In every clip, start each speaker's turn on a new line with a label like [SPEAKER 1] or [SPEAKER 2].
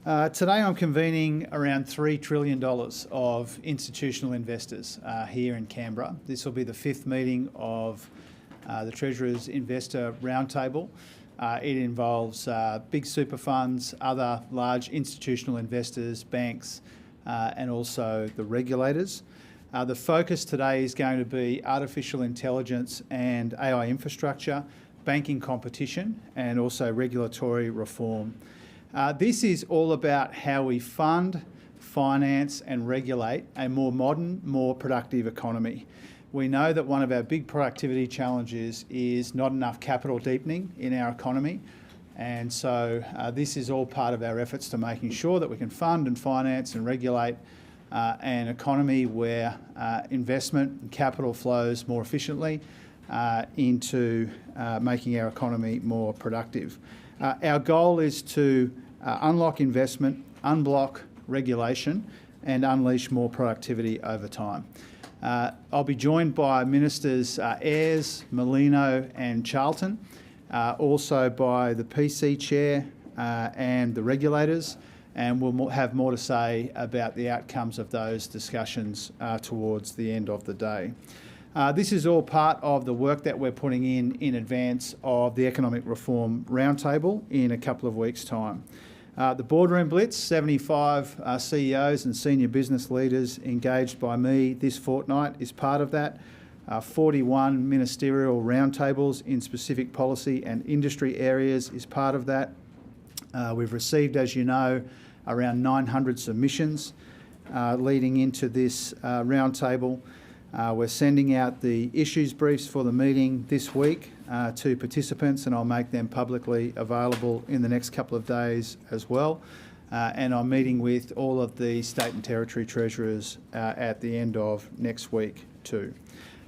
[SPEAKER 1] Today I'm convening around $3 trillion of institutional investors here in Canberra. This will be the 5th meeting of the Treasurer's Investor Roundtable. It involves big super funds, other large institutional investors, banks, and also the regulators. The focus today is going to be artificial intelligence and AI infrastructure, banking competition, and also regulatory reform. This is all about how we fund, finance and regulate a more modern, more productive economy. We know that one of our big productivity challenges is not enough capital deepening in our economy, and so this is all part of our efforts to making sure that we can fund and finance and regulate an economy where investment and capital flows more efficiently into making our economy more productive. Our goal is to unlock investment, unblock regulation and unleash more productivity over time. I'll be joined by Ministers Ayres, Merlino and Charlton, also by the PC Chair and the regulators, and we'll have more to say about the outcomes of those discussions towards the end of the day. This is all part of the work that we're putting in advance of the Economic Reform Roundtable in a couple of weeks' time. The Boardroom Blitz, 75 CEOs and senior business leaders engaged by me this fortnight is part of that. 41 ministerial roundtables in specific policy and industry areas is part of that. We've received, as you know, around 900 submissions leading into this roundtable. We're sending out the issues briefs for the meeting this week to participants, and I'll make them publicly available in the next couple of days as well. And I'm meeting with all of the state and territory treasurers at the end of next week too.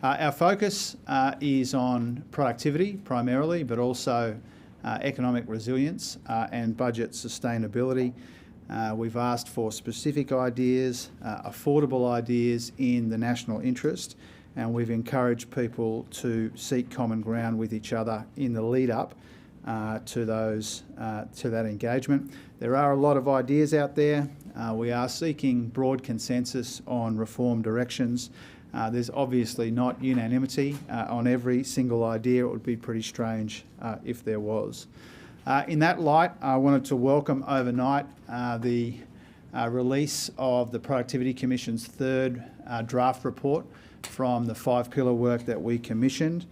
[SPEAKER 1] Our focus is on productivity primarily, but also economic resilience and budget sustainability. We've asked for specific ideas, affordable ideas in the national interest, and we've encouraged people to seek common ground with each other in the lead up to that engagement. There are a lot of ideas out there. We are seeking broad consensus on reform directions. There's obviously not unanimity on every single idea. It would be pretty strange if there was. In that light, I wanted to welcome overnight the release of the Productivity Commission's third draft report from the 5-pillar work that we commissioned.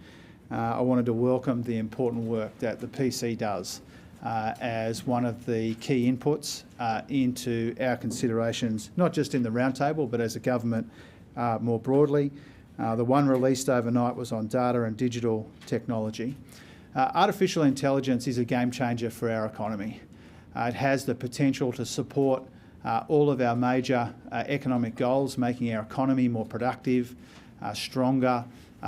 [SPEAKER 1] I wanted to welcome the important work that the PC does as one of the key inputs into our considerations, not just in the roundtable, but as a government more broadly. The one released overnight was on data and digital technology. Artificial intelligence is a game changer for our economy. It has the potential to support all of our major economic goals, making our economy more productive, stronger,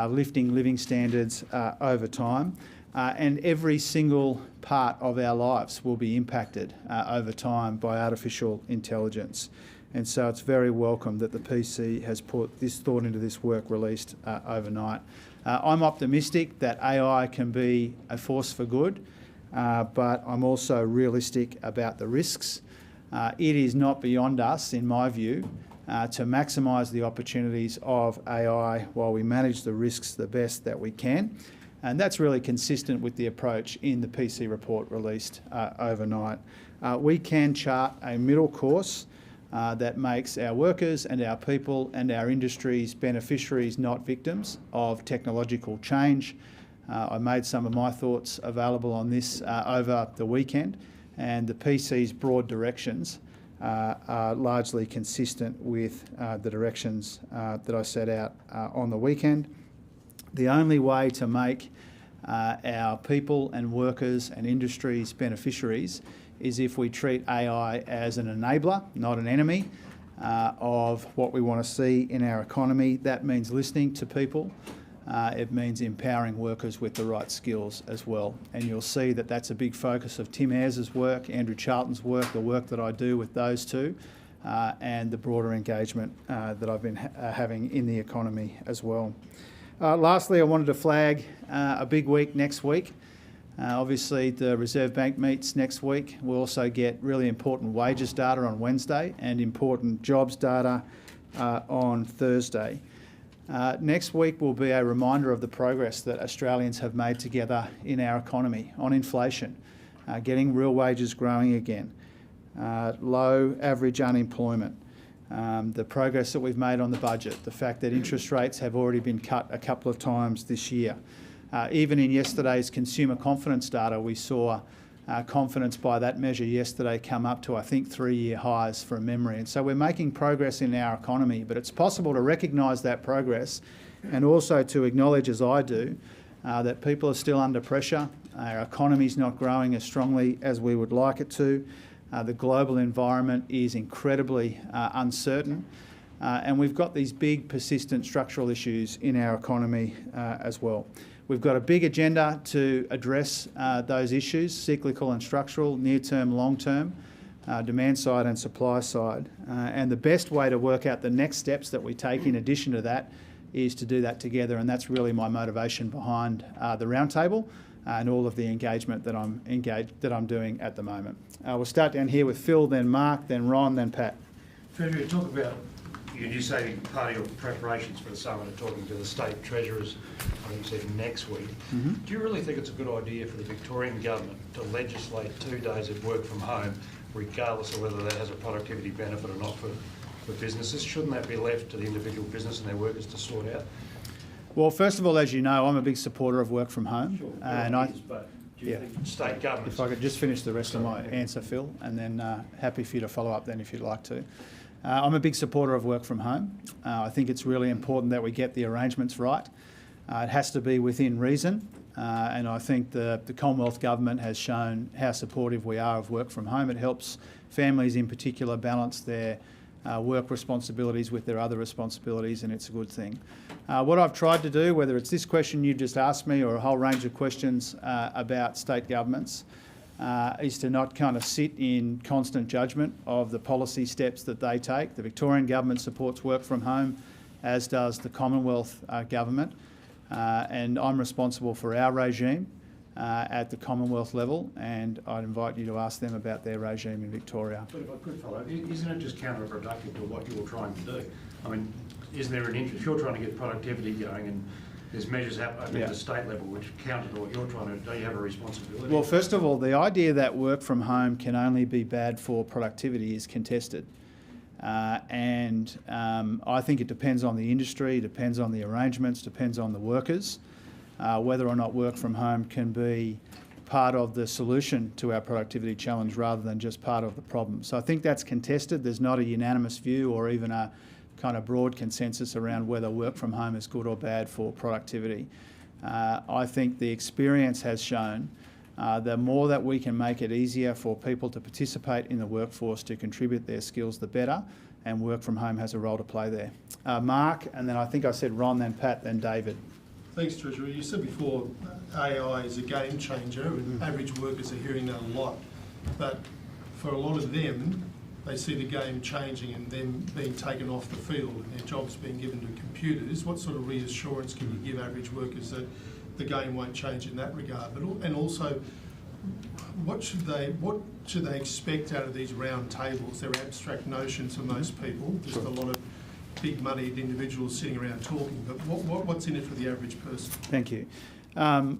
[SPEAKER 1] lifting living standards over time. And every single part of our lives will be impacted over time by artificial intelligence. And so it's very welcome that the PC has put this thought into this work released overnight. I'm optimistic that AI can be a force for good, but I'm also realistic about the risks. It is not beyond us, in my view, to maximise the opportunities of AI while we manage the risks the best that we can. And that's really consistent with the approach in the PC report released overnight. We can chart a middle course that makes our workers and our people and our industries beneficiaries, not victims of technological change. I made some of my thoughts available on this over the weekend, and the PC's broad directions are largely consistent with the directions that I set out on the weekend. The only way to make our people and workers and industries beneficiaries is if we treat AI as an enabler, not an enemy, of what we want to see in our economy. That means listening to people. It means empowering workers with the right skills as well. And you'll see that that's a big focus of Tim Ayres' work, Andrew Charlton's work, the work that I do with those two, and the broader engagement that I've been having in the economy as well. Lastly, I wanted to flag a big week next week. Obviously, the Reserve Bank meets next week. We'll also get really important wages data on Wednesday and important jobs data on Thursday. Next week will be a reminder of the progress that Australians have made together in our economy on inflation, getting real wages growing again, low average unemployment, the progress that we've made on the budget, the fact that interest rates have already been cut a couple of times this year. Even in yesterday's consumer confidence data, we saw confidence by that measure yesterday come up to, I think, 3-year highs from memory. And so we're making progress in our economy, but it's possible to recognise that progress and also to acknowledge, as I do, that people are still under pressure. Our economy's not growing as strongly as we would like it to. The global environment is incredibly uncertain. And we've got these big, persistent structural issues in our economy as well. We've got a big agenda to address those issues, cyclical and structural, near-term, long-term, demand side and supply side. And the best way to work out the next steps that we take in addition to that is to do that together, and that's really my motivation behind the Roundtable and all of the engagement that I'm doing at the moment. We'll start down here with Phil, then Mark, then Ron, then Pat.
[SPEAKER 2] Treasurer, talk about, you say part of your preparations for the summit are talking to the state treasurers, I think you said next week.
[SPEAKER 1] Mm-hmm.
[SPEAKER 2] Do you really think it's a good idea for the Victorian government to legislate 2 days of work from home, regardless of whether that has a productivity benefit or not for businesses? Shouldn't that be left to the individual business and their workers to sort out?
[SPEAKER 1] Well, first of all, as you know, I'm a big supporter of work from home.
[SPEAKER 2] Sure.
[SPEAKER 1] And
[SPEAKER 2] But do you think state governments...
[SPEAKER 1] If I could just finish the rest of my answer, Phil, and then happy for you to follow up then if you'd like to. I'm a big supporter of work from home. I think it's really important that we get the arrangements right. It has to be within reason, and I think the Commonwealth Government has shown how supportive we are of work from home. It helps families in particular balance their work responsibilities with their other responsibilities, and it's a good thing. What I've tried to do, whether it's this question you just asked me or a whole range of questions about state governments, is to not kind of sit in constant judgment of the policy steps that they take. The Victorian Government supports work from home, as does the Commonwealth Government, and I'm responsible for our regime at the Commonwealth level, and I'd invite you to ask them about their regime in Victoria.
[SPEAKER 2] But if I could follow, isn't it just counterproductive to what you're trying to do? I mean, isn't there an interest? You're trying to get productivity going, and there's measures happening at the state level which counter to what you're trying to do. Don't you have a responsibility?
[SPEAKER 1] Well, first of all, the idea that work from home can only be bad for productivity is contested. And I think it depends on the industry, depends on the arrangements, depends on the workers, whether or not work from home can be part of the solution to our productivity challenge rather than just part of the problem. So I think that's contested. There's not a unanimous view or even a kind of broad consensus around whether work from home is good or bad for productivity. I think the experience has shown the more that we can make it easier for people to participate in the workforce, to contribute their skills, the better, and work from home has a role to play there. Mark, and then I think I said Ron, then Pat, then David.
[SPEAKER 3] Thanks, Treasurer. You said before AI is a game changer, and average workers are hearing that a lot. But for a lot of them, they see the game changing and them being taken off the field and their jobs being given to computers. What sort of reassurance can you give average workers that the game won't change in that regard? And also, what should they expect out of these round tables? They're abstract notions for most people, just a lot of big-moneyed individuals sitting around talking, but what's in it for the average person?
[SPEAKER 1] Thank you.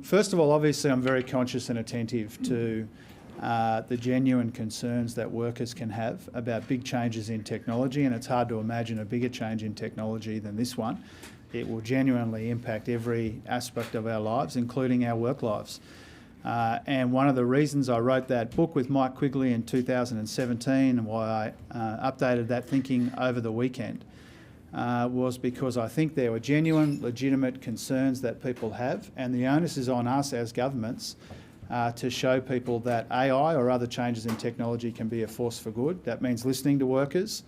[SPEAKER 1] First of all, obviously I'm very conscious and attentive to the genuine concerns that workers can have about big changes in technology, and it's hard to imagine a bigger change in technology than this one. It will genuinely impact every aspect of our lives, including our work lives. And one of the reasons I wrote that book with Mike Quigley in 2017 and why I updated that thinking over the weekend was because I think there were genuine, legitimate concerns that people have, and the onus is on us as governments to show people that AI or other changes in technology can be a force for good. That means listening to workers.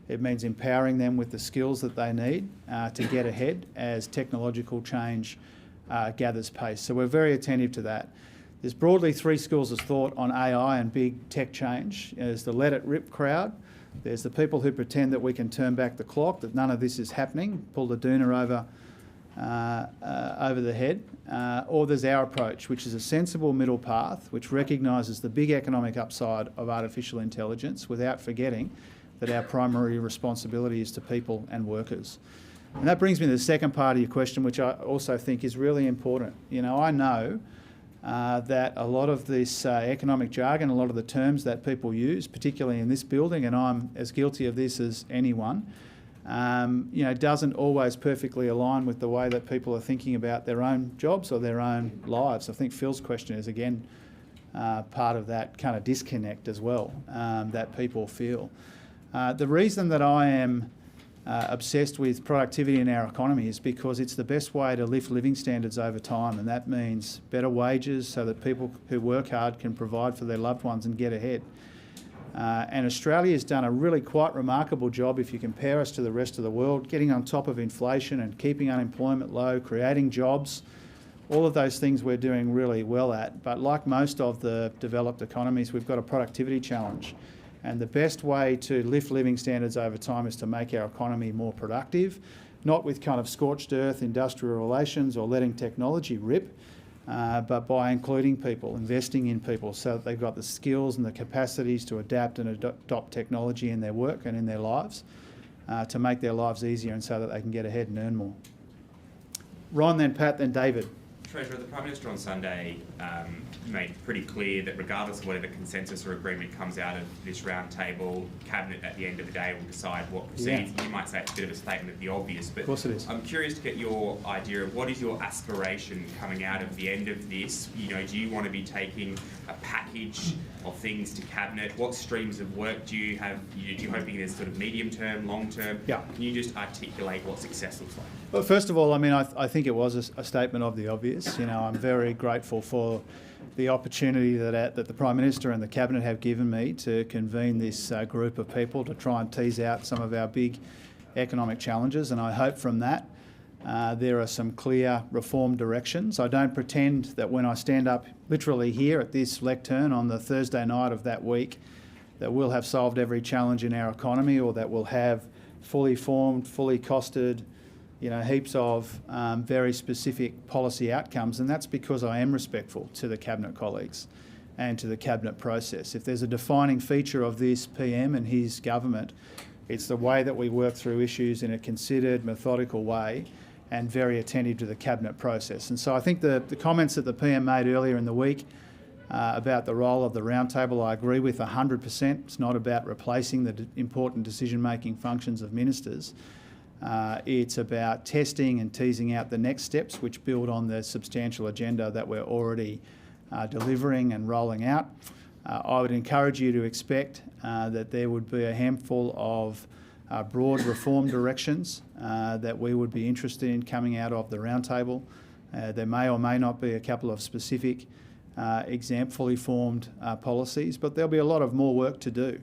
[SPEAKER 1] It means empowering them with the skills that they need to get ahead as technological change gathers pace. So we're very attentive to that. There's broadly 3 schools of thought on AI and big tech change. There's the let it rip crowd. There's the people who pretend that we can turn back the clock, that none of this is happening, pull the doona over over the head, or there's our approach, which is a sensible middle path, which recognises the big economic upside of artificial intelligence without forgetting that our primary responsibility is to people and workers. And that brings me to the second part of your question, which I also think is really important. You know, I know that a lot of this economic jargon, a lot of the terms that people use, particularly in this building, and I'm as guilty of this as anyone, you know, doesn't always perfectly align with the way that people are thinking about their own jobs or their own lives. I think Phil's question is, again, part of that kind of disconnect as well that people feel. The reason that I am obsessed with productivity in our economy is because it's the best way to lift living standards over time, and that means better wages so that people who work hard can provide for their loved ones and get ahead. And Australia has done a really quite remarkable job, if you compare us to the rest of the world, getting on top of inflation and keeping unemployment low, creating jobs. All of those things we're doing really well at. But like most of the developed economies, we've got a productivity challenge. And the best way to lift living standards over time is to make our economy more productive, not with kind of scorched earth industrial relations or letting technology rip, but by including people, investing in people so that they've got the skills and the capacities to adapt and adopt technology in their work and in their lives to make their lives easier and so that they can get ahead and earn more. Ron, then Pat, then David.
[SPEAKER 4] Treasurer, the Prime Minister on Sunday made pretty clear that regardless of whatever consensus or agreement comes out of this roundtable, Cabinet at the end of the day will decide what proceeds. Yeah. You might say it's a bit of a statement of the obvious, but
[SPEAKER 1] of course it is.
[SPEAKER 4] I'm curious to get your idea of what is your aspiration coming out of the end of this. You know, do you want to be taking a package of things to Cabinet? What streams of work do you have? Do you hoping there's sort of medium term, long term?
[SPEAKER 1] Yeah.
[SPEAKER 4] Can you just articulate what success looks like?
[SPEAKER 1] Well, first of all, I mean, I think it was a statement of the obvious. You know, I'm very grateful for the opportunity that the Prime Minister and the Cabinet have given me to convene this group of people to try and tease out some of our big economic challenges, and I hope from that there are some clear reform directions. I don't pretend that when I stand up literally here at this lectern on the Thursday night of that week that we'll have solved every challenge in our economy or that we'll have fully formed, fully costed, you know, heaps of very specific policy outcomes, and that's because I am respectful to the Cabinet colleagues and to the Cabinet process. If there's a defining feature of this PM and his government, it's the way that we work through issues in a considered, methodical way and very attentive to the Cabinet process. And so I think the comments that the PM made earlier in the week about the role of the Roundtable, I agree with 100%. It's not about replacing the important decision-making functions of ministers. It's about testing and teasing out the next steps which build on the substantial agenda that we're already delivering and rolling out. I would encourage you to expect that there would be a handful of broad reform directions that we would be interested in coming out of the Roundtable. There may or may not be a couple of specific fully formed policies, but there'll be a lot of more work to do.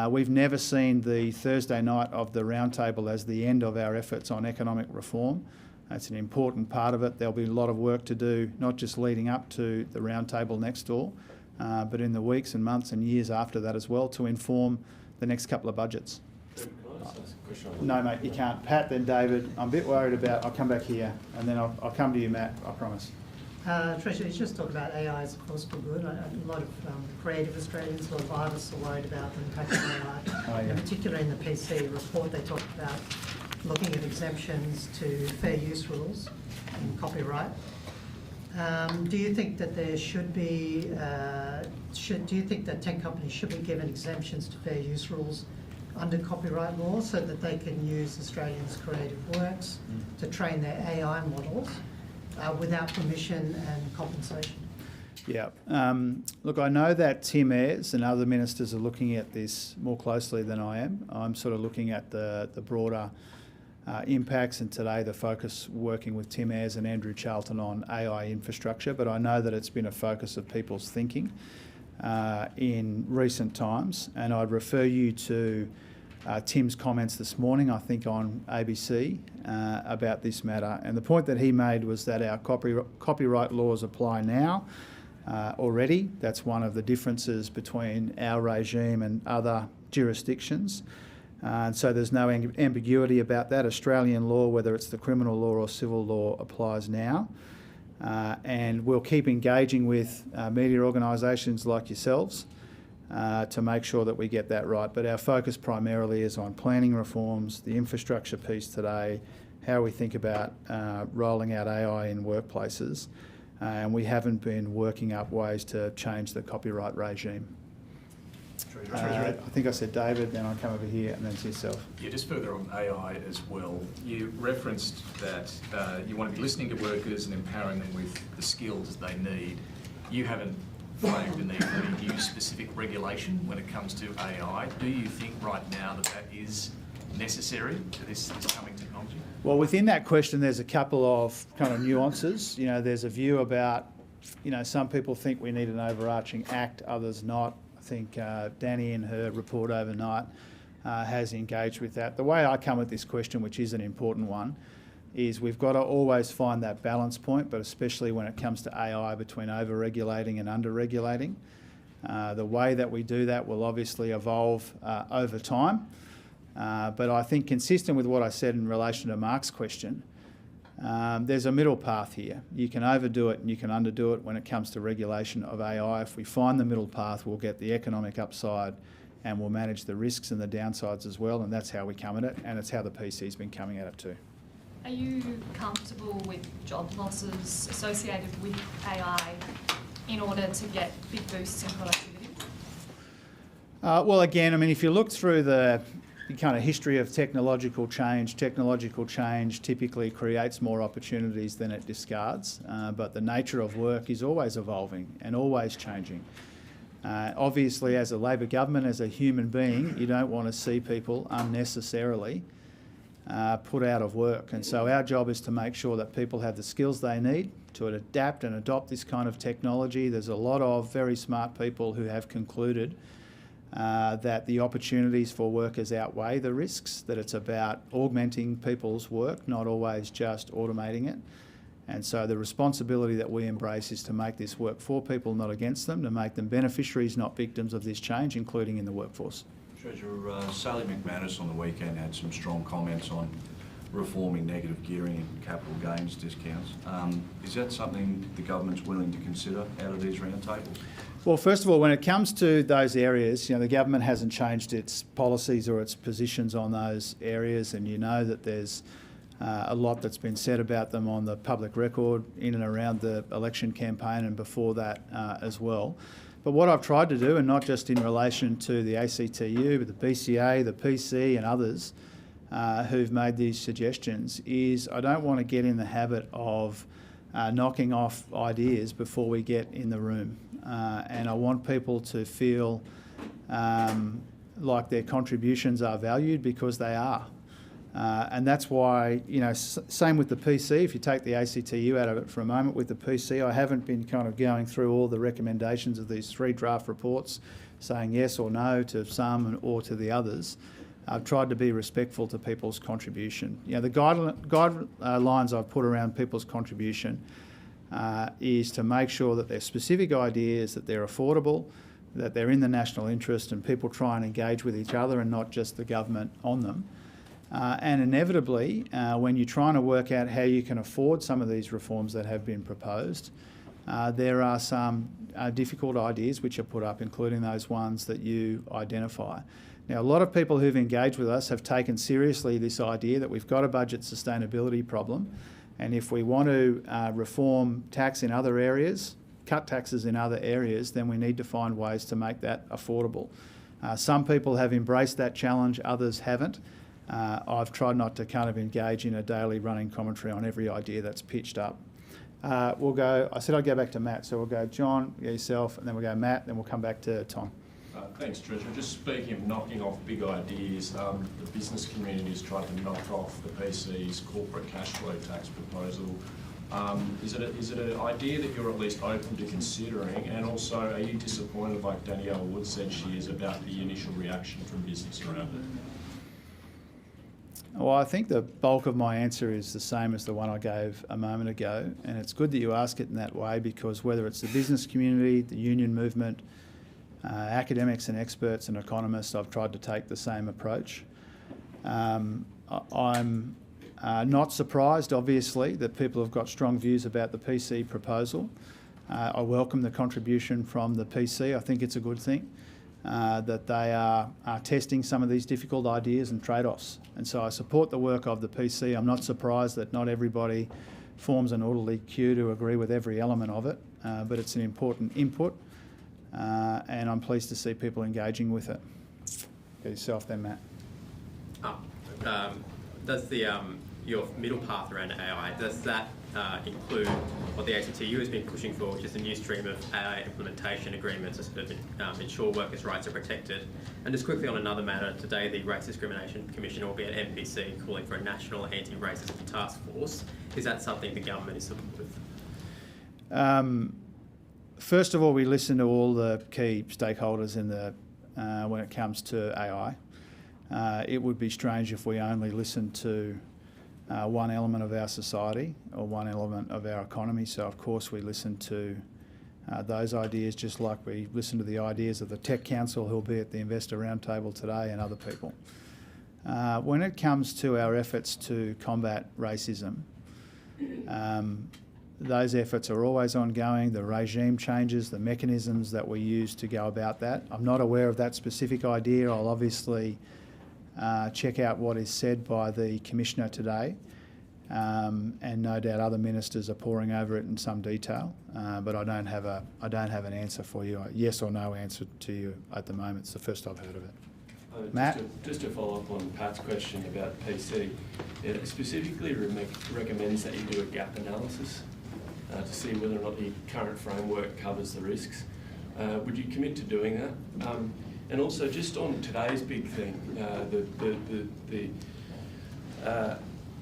[SPEAKER 1] We've never seen the Thursday night of the Roundtable as the end of our efforts on economic reform. That's an important part of it. There'll be a lot of work to do, not just leading up to the Roundtable next door, but in the weeks and months and years after that as well to inform the next couple of budgets. No, mate, you can't. Pat, then David. I'm a bit worried about, I'll come back here and then I'll come to you, Matt, I promise.
[SPEAKER 5] Treasurer, you just talked about AI is of course for good. A lot of creative Australians, a lot of artists are worried about the impact of AI.
[SPEAKER 1] Oh, yeah.
[SPEAKER 5] In particular in the PC report they talked about looking at exemptions to fair use rules in copyright. Do you think that there should be, do you think that tech companies should be given exemptions to fair use rules under copyright law so that they can use Australians' creative works to train their AI models without permission and compensation?
[SPEAKER 1] Yeah. Look, I know that Tim Ayres and other ministers are looking at this more closely than I am. I'm sort of looking at the broader impacts, and today the focus working with Tim Ayres and Andrew Charlton on AI infrastructure, but I know that it's been a focus of people's thinking in recent times, and I'd refer you to Tim's comments this morning, I think on ABC, about this matter. And the point that he made was that our copyright laws apply now already. That's one of the differences between our regime and other jurisdictions. And so there's no ambiguity about that. Australian law, whether it's the criminal law or civil law, applies now. And we'll keep engaging with media organisations like yourselves to make sure that we get that right. But our focus primarily is on planning reforms, the infrastructure piece today, how we think about rolling out AI in workplaces. And we haven't been working up ways to change the copyright regime. I think I said David, then I'll come over here, and then to yourself.
[SPEAKER 6] Yeah, just further on AI as well. You referenced that you want to be listening to workers and empowering them with the skills they need. You haven't flagged the need for any new specific regulation when it comes to AI. Do you think right now that that is necessary to this coming technology?
[SPEAKER 1] Well, within that question, there's a couple of kind of nuances. You know, there's a view about, you know, some people think we need an overarching act, others not. I think Danny in her report overnight has engaged with that. The way I come at this question, which is an important one, is we've got to always find that balance point, but especially when it comes to AI, between over-regulating and under-regulating. The way that we do that will obviously evolve over time. But I think, consistent with what I said in relation to Mark's question, there's a middle path here. You can overdo it and you can underdo it when it comes to regulation of AI. If we find the middle path, we'll get the economic upside and we'll manage the risks and the downsides as well, and that's how we come at it, and it's how the PC's been coming at it too.
[SPEAKER 7] Are you comfortable with job losses associated with AI in order to get big boosts in productivity?
[SPEAKER 1] Well, again, I mean, if you look through the kind of history of technological change typically creates more opportunities than it discards, but the nature of work is always evolving and always changing. Obviously, as a Labor government, as a human being, you don't want to see people unnecessarily put out of work. And so our job is to make sure that people have the skills they need to adapt and adopt this kind of technology. There's a lot of very smart people who have concluded that the opportunities for workers outweigh the risks, that it's about augmenting people's work, not always just automating it. And so the responsibility that we embrace is to make this work for people, not against them, to make them beneficiaries, not victims of this change, including in the workforce.
[SPEAKER 8] Treasurer, Sally McManus on the weekend had some strong comments on reforming negative gearing and capital gains discounts. Is that something the government's willing to consider out of these roundtables?
[SPEAKER 1] Well, first of all, when it comes to those areas, you know, the government hasn't changed its policies or its positions on those areas, and you know that there's a lot that's been said about them on the public record in and around the election campaign and before that as well. But what I've tried to do, and not just in relation to the ACTU, but the BCA, the PC and others who've made these suggestions, is I don't want to get in the habit of knocking off ideas before we get in the room. And I want people to feel like their contributions are valued, because they are. And that's why, you know, same with the PC. If you take the ACTU out of it for a moment, with the PC, I haven't been kind of going through all the recommendations of these 3 draft reports, saying yes or no to some or to the others. I've tried to be respectful to people's contribution. You know, the guidelines I've put around people's contribution is to make sure that they're specific ideas, that they're affordable, that they're in the national interest, and people try and engage with each other and not just the government on them. And inevitably, when you're trying to work out how you can afford some of these reforms that have been proposed, there are some difficult ideas which are put up, including those ones that you identify. Now, a lot of people who've engaged with us have taken seriously this idea that we've got a budget sustainability problem, and if we want to reform tax in other areas, cut taxes in other areas, then we need to find ways to make that affordable. Some people have embraced that challenge, others haven't. I've tried not to kind of engage in a daily running commentary on every idea that's pitched up. We'll go, I said I'd go back to Matt, so we'll go John, yourself, and then we'll go Matt, then we'll come back to Tom.
[SPEAKER 9] Thanks, Treasurer. Just speaking of knocking off big ideas, the business community has tried to knock off the PC's corporate cash flow tax proposal. Is it an idea that you're at least open to considering? And also, are you disappointed, like Danielle Wood said she is, about the initial reaction from business around it?
[SPEAKER 1] Well, I think the bulk of my answer is the same as the one I gave a moment ago, and it's good that you ask it in that way, because whether it's the business community, the union movement, academics and experts and economists, I've tried to take the same approach. I'm not surprised, obviously, that people have got strong views about the PC proposal. I welcome the contribution from the PC. I think it's a good thing that they are testing some of these difficult ideas and trade-offs. And so I support the work of the PC. I'm not surprised that not everybody forms an orderly queue to agree with every element of it, but it's an important input, and I'm pleased to see people engaging with it. Get yourself then, Matt.
[SPEAKER 10] Does your middle path around AI, does that include what the ACTU has been pushing for, which is a new stream of AI implementation agreements to sort of ensure workers' rights are protected? And just quickly on another matter, today the Race Discrimination Commission will be at MPC calling for a national anti-racism task force. Is that something the government is supportive with?
[SPEAKER 1] First of all, we listen to all the key stakeholders in the when it comes to AI. It would be strange if we only listened to one element of our society or one element of our economy. So, of course, we listen to those ideas just like we listen to the ideas of the Tech Council, who'll be at the Investor Roundtable today, and other people. When it comes to our efforts to combat racism, those efforts are always ongoing. The regime changes, the mechanisms that we use to go about that. I'm not aware of that specific idea. I'll obviously check out what is said by the Commissioner today, and no doubt other ministers are poring over it in some detail. But I don't have an answer for you, a yes or no answer to you at the moment. It's the first I've heard of it. Matt?
[SPEAKER 9] Just to follow up on Pat's question about PC, it specifically recommends that you do a gap analysis to see whether or not the current framework covers the risks. Would you commit to doing that? And also, just on today's big thing,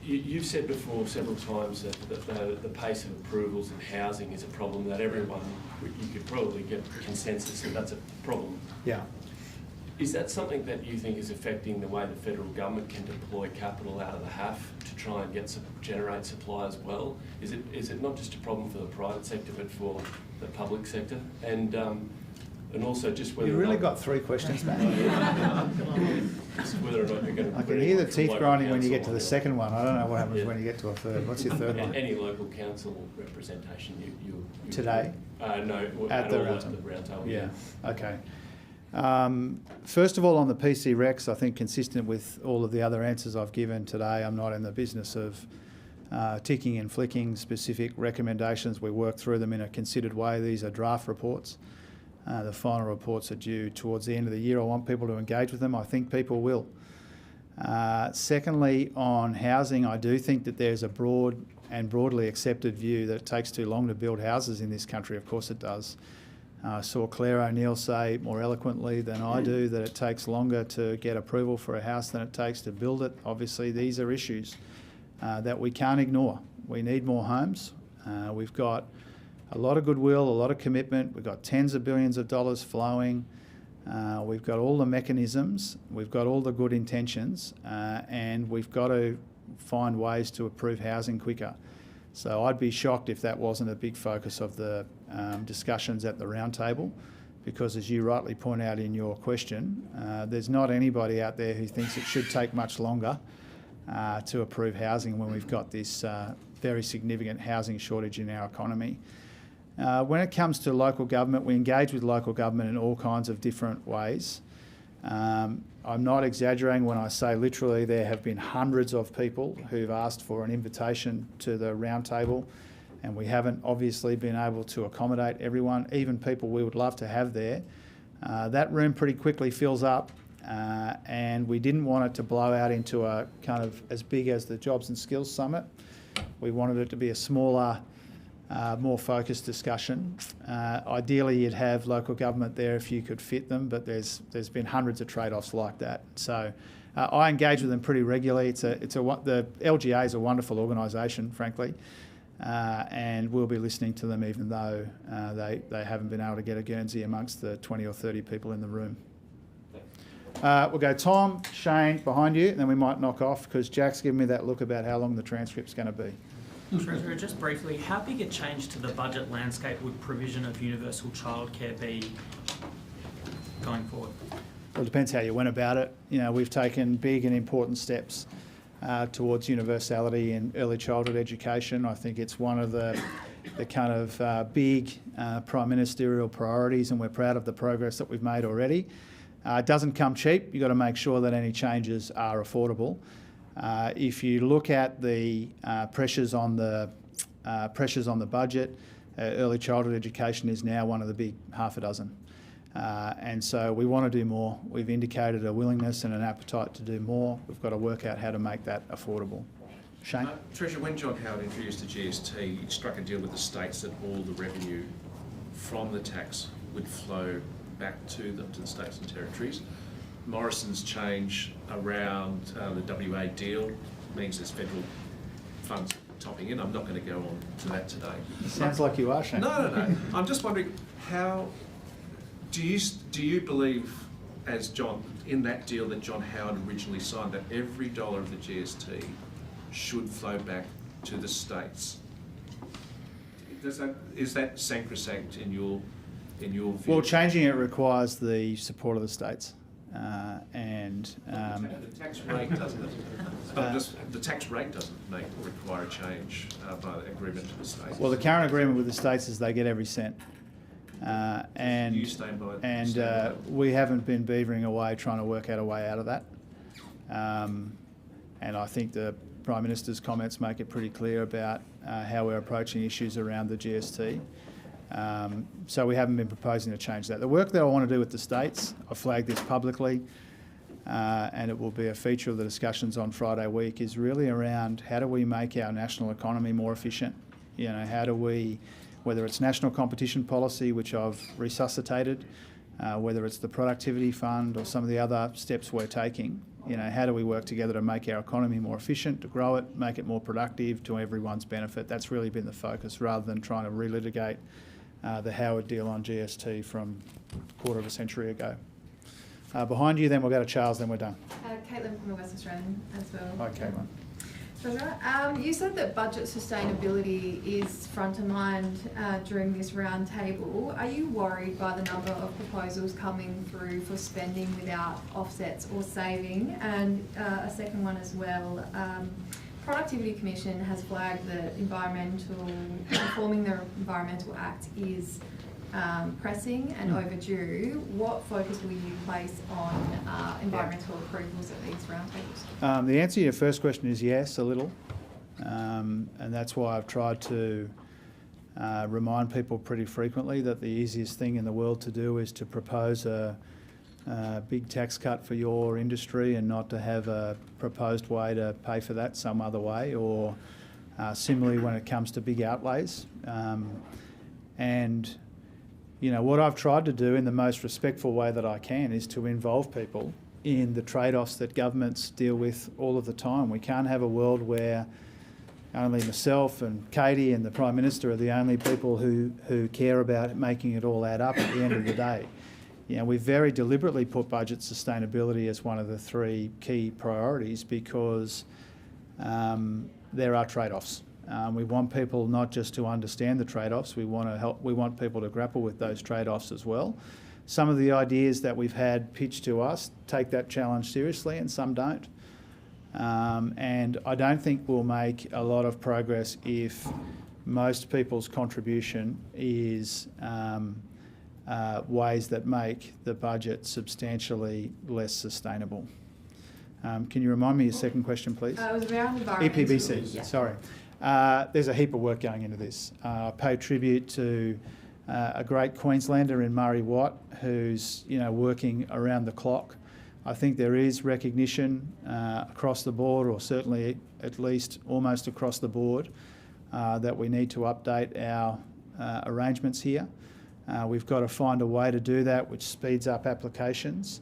[SPEAKER 9] you've said before several times that the pace of approvals in housing is a problem, that everyone, you could probably get consensus that that's a problem.
[SPEAKER 1] Yeah.
[SPEAKER 9] Is that something that you think is affecting the way the federal government can deploy capital out of the HAF to try and generate supply as well? Is it not just a problem for the private sector but for the public sector? And also just whether
[SPEAKER 1] You really got three questions, Matt.
[SPEAKER 9] just whether or not you're going to.
[SPEAKER 1] I can hear the teeth grinding when you get to the second one. I don't know what happens when you get to a third. What's your third one?
[SPEAKER 9] Any local council representation you
[SPEAKER 1] Today?
[SPEAKER 9] No,
[SPEAKER 1] At the
[SPEAKER 9] roundtable.
[SPEAKER 1] Yeah. Okay. First of all, on the PC Rex, I think consistent with all of the other answers I've given today, I'm not in the business of ticking and flicking specific recommendations. We work through them in a considered way. These are draft reports. The final reports are due towards the end of the year. I want people to engage with them. I think people will. Secondly, on housing, I do think that there's a broad and broadly accepted view that it takes too long to build houses in this country. Of course it does. I saw Claire O'Neill say more eloquently than I do that it takes longer to get approval for a house than it takes to build it. Obviously, these are issues that we can't ignore. We need more homes. We've got a lot of goodwill, a lot of commitment. We've got tens of billions of dollars flowing. We've got all the mechanisms. We've got all the good intentions, and we've got to find ways to approve housing quicker. So I'd be shocked if that wasn't a big focus of the discussions at the roundtable, because as you rightly point out in your question, there's not anybody out there who thinks it should take much longer to approve housing when we've got this very significant housing shortage in our economy. When it comes to local government, we engage with local government in all kinds of different ways. I'm not exaggerating when I say literally there have been hundreds of people who've asked for an invitation to the roundtable, and we haven't obviously been able to accommodate everyone, even people we would love to have there. That room pretty quickly fills up, and we didn't want it to blow out into a kind of as big as the Jobs and Skills Summit. We wanted it to be a smaller, more focused discussion. Ideally, you'd have local government there if you could fit them, but there's been hundreds of trade-offs like that. So I engage with them pretty regularly. The LGA is a wonderful organisation, frankly, and we'll be listening to them even though they haven't been able to get a Guernsey amongst the 20 or 30 people in the room. We'll go Tom, Shane, behind you, and then we might knock off because Jack's given me that look about how long the transcript's going to be.
[SPEAKER 11] Treasurer, just briefly, how big a change to the budget landscape would provision of universal childcare be going forward?
[SPEAKER 1] Well, it depends how you went about it. You know, we've taken big and important steps towards universality in early childhood education. I think it's one of the kind of big prime ministerial priorities, and we're proud of the progress that we've made already. It doesn't come cheap. You've got to make sure that any changes are affordable. If you look at the pressures on the budget, early childhood education is now one of the big half a dozen. And so we want to do more. We've indicated a willingness and an appetite to do more. We've got to work out how to make that affordable. Shane?
[SPEAKER 6] Treasurer, when John Howard introduced the GST, he struck a deal with the states that all the revenue from the tax would flow back to the states and territories. Morrison's change around the WA deal means there's federal funds topping in. I'm not going to go on to that today.
[SPEAKER 1] It sounds like you are, Shane.
[SPEAKER 6] No. I'm just wondering, how do you believe, as John, in that deal that John Howard originally signed, that every dollar of the GST should flow back to the states? Is that sacrosanct in your view?
[SPEAKER 1] Well, changing it requires the support of the states.
[SPEAKER 6] The tax rate doesn't it? The tax rate doesn't require a change by agreement to the states.
[SPEAKER 1] Well, the current agreement with the states is they get every cent. And
[SPEAKER 6] you stand by
[SPEAKER 1] we haven't been beavering away trying to work out a way out of that. And I think the Prime Minister's comments make it pretty clear about how we're approaching issues around the GST. So we haven't been proposing to change that. The work that I want to do with the states, I flagged this publicly, and it will be a feature of the discussions on Friday week, is really around how do we make our national economy more efficient? You know, how do we, whether it's national competition policy, which I've resuscitated, whether it's the productivity fund or some of the other steps we're taking, you know, how do we work together to make our economy more efficient, to grow it, make it more productive to everyone's benefit? That's really been the focus, rather than trying to relitigate the Howard deal on GST from a quarter of a century ago. Behind you, then we'll go to Charles, then we're done.
[SPEAKER 12] Caitlin from the West Australian as well.
[SPEAKER 1] Hi, Caitlin.
[SPEAKER 12] Treasurer, you said that budget sustainability is front of mind during this roundtable. Are you worried by the number of proposals coming through for spending without offsets or saving? And a second one as well, Productivity Commission has flagged that reforming the Environmental Act is pressing and overdue. What focus will you place on environmental approvals at these roundtables?
[SPEAKER 1] The answer to your first question is yes, a little. And that's why I've tried to remind people pretty frequently that the easiest thing in the world to do is to propose a big tax cut for your industry and not to have a proposed way to pay for that some other way, or similarly when it comes to big outlays. And you know, what I've tried to do in the most respectful way that I can is to involve people in the trade-offs that governments deal with all of the time. We can't have a world where only myself and Katie and the Prime Minister are the only people who care about making it all add up at the end of the day. You know, we've very deliberately put budget sustainability as one of the three key priorities because there are trade-offs. We want people not just to understand the trade-offs, we want people to grapple with those trade-offs as well. Some of the ideas that we've had pitched to us take that challenge seriously and some don't. And I don't think we'll make a lot of progress if most people's contribution is ways that make the budget substantially less sustainable. Can you remind me your second question, please?
[SPEAKER 12] It was around environmental.
[SPEAKER 1] EPBC,
[SPEAKER 12] yeah.
[SPEAKER 1] Sorry. There's a heap of work going into this. I pay tribute to a great Queenslander in Murray Watt who's working around the clock. I think there is recognition across the board, or certainly at least almost across the board, that we need to update our arrangements here. We've got to find a way to do that which speeds up applications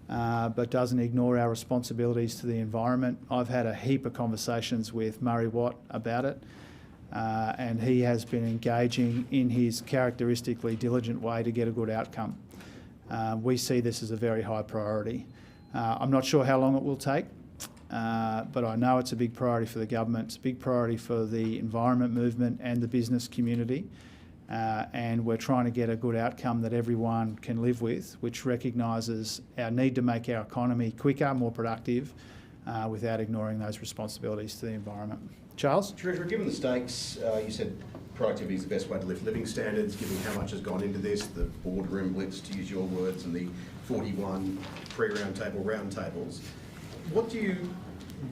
[SPEAKER 1] but doesn't ignore our responsibilities to the environment. I've had a heap of conversations with Murray Watt about it, and he has been engaging in his characteristically diligent way to get a good outcome. We see this as a very high priority. I'm not sure how long it will take, but I know it's a big priority for the government. It's a big priority for the environment movement and the business community. and we're trying to get a good outcome that everyone can live with, which recognises our need to make our economy quicker, more productive, without ignoring those responsibilities to the environment. Charles?
[SPEAKER 13] Treasurer, given the stakes, you said productivity is the best way to lift living standards, given how much has gone into this, the boardroom blitz, to use your words, and the 41 pre-roundtable roundtables. What do you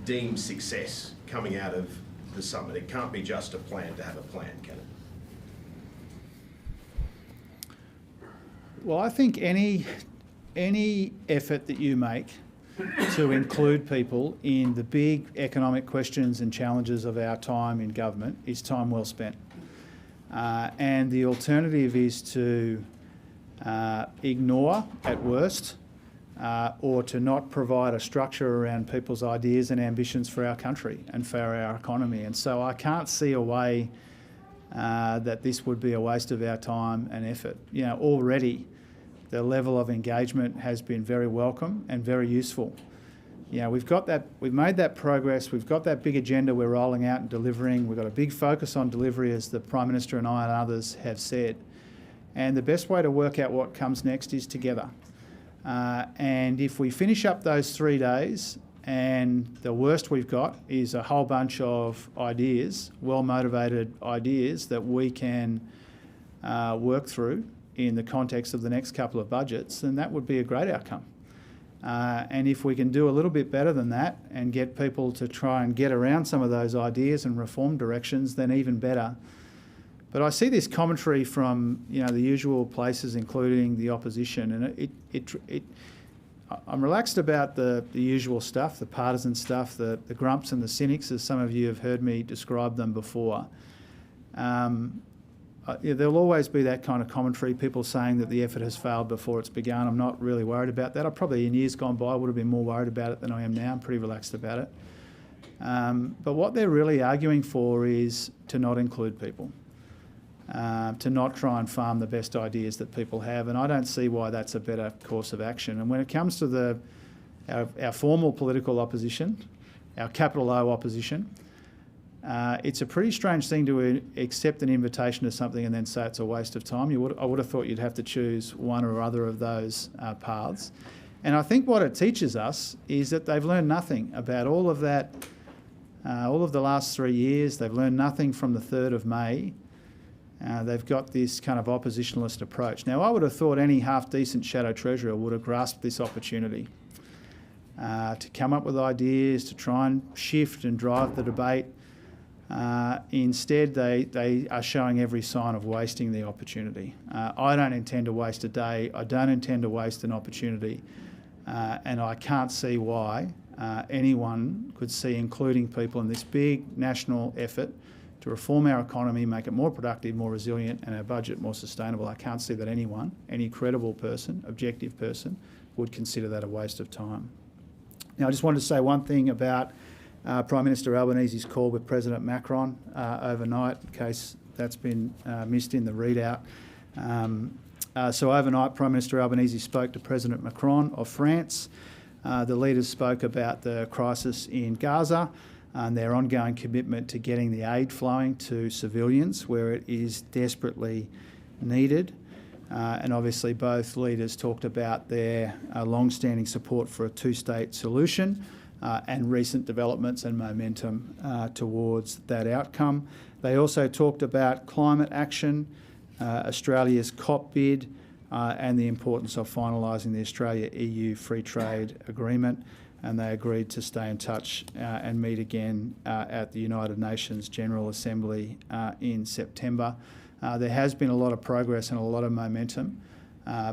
[SPEAKER 13] deem success coming out of the summit? It can't be just a plan to have a plan, can it?
[SPEAKER 1] Well, I think any effort that you make to include people in the big economic questions and challenges of our time in government is time well spent. And the alternative is to ignore, at worst, or to not provide a structure around people's ideas and ambitions for our country and for our economy. And so I can't see a way that this would be a waste of our time and effort. You know, already the level of engagement has been very welcome and very useful. You know, we've made that progress, we've got that big agenda we're rolling out and delivering, we've got a big focus on delivery, as the Prime Minister and I and others have said. And the best way to work out what comes next is together. And if we finish up those 3 days and the worst we've got is a whole bunch of ideas, well-motivated ideas that we can work through in the context of the next couple of budgets, then that would be a great outcome. And if we can do a little bit better than that and get people to try and get around some of those ideas and reform directions, then even better. But I see this commentary from, you know, the usual places, including the opposition, and I'm relaxed about the usual stuff, the partisan stuff, the grumps and the cynics, as some of you have heard me describe them before. There'll always be that kind of commentary, people saying that the effort has failed before it's begun. I'm not really worried about that. I probably, in years gone by, would have been more worried about it than I am now. I'm pretty relaxed about it. But what they're really arguing for is to not include people, to not try and farm the best ideas that people have, and I don't see why that's a better course of action. And when it comes to our formal political opposition, our capital O opposition, it's a pretty strange thing to accept an invitation to something and then say it's a waste of time. I would have thought you'd have to choose one or other of those paths. And I think what it teaches us is that they've learned nothing about all of that, all of the last 3 years. They've learned nothing from the 3rd of May. They've got this kind of oppositionalist approach. Now, I would have thought any half-decent shadow treasurer would have grasped this opportunity to come up with ideas, to try and shift and drive the debate. Instead, they are showing every sign of wasting the opportunity. I don't intend to waste a day. I don't intend to waste an opportunity. And I can't see why anyone could see including people in this big national effort to reform our economy, make it more productive, more resilient, and our budget more sustainable. I can't see that anyone, any credible person, objective person, would consider that a waste of time. Now, I just wanted to say one thing about Prime Minister Albanese's call with President Macron overnight, in case that's been missed in the readout. So overnight, Prime Minister Albanese spoke to President Macron of France. The leaders spoke about the crisis in Gaza and their ongoing commitment to getting the aid flowing to civilians where it is desperately needed. And obviously both leaders talked about their long-standing support for a two-state solution and recent developments and momentum towards that outcome. They also talked about climate action, Australia's COP bid, and the importance of finalising the Australia-EU Free Trade Agreement, and they agreed to stay in touch and meet again at the United Nations General Assembly in September. There has been a lot of progress and a lot of momentum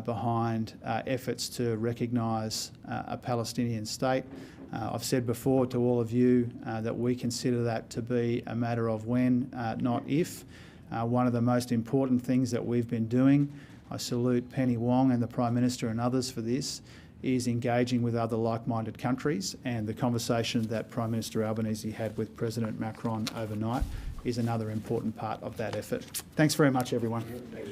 [SPEAKER 1] behind efforts to recognise a Palestinian state. I've said before to all of you that we consider that to be a matter of when, not if. One of the most important things that we've been doing, I salute Penny Wong and the Prime Minister and others for this, is engaging with other like-minded countries, and the conversation that Prime Minister Albanese had with President Macron overnight is another important part of that effort. Thanks very much, everyone.
[SPEAKER 13] Thanks,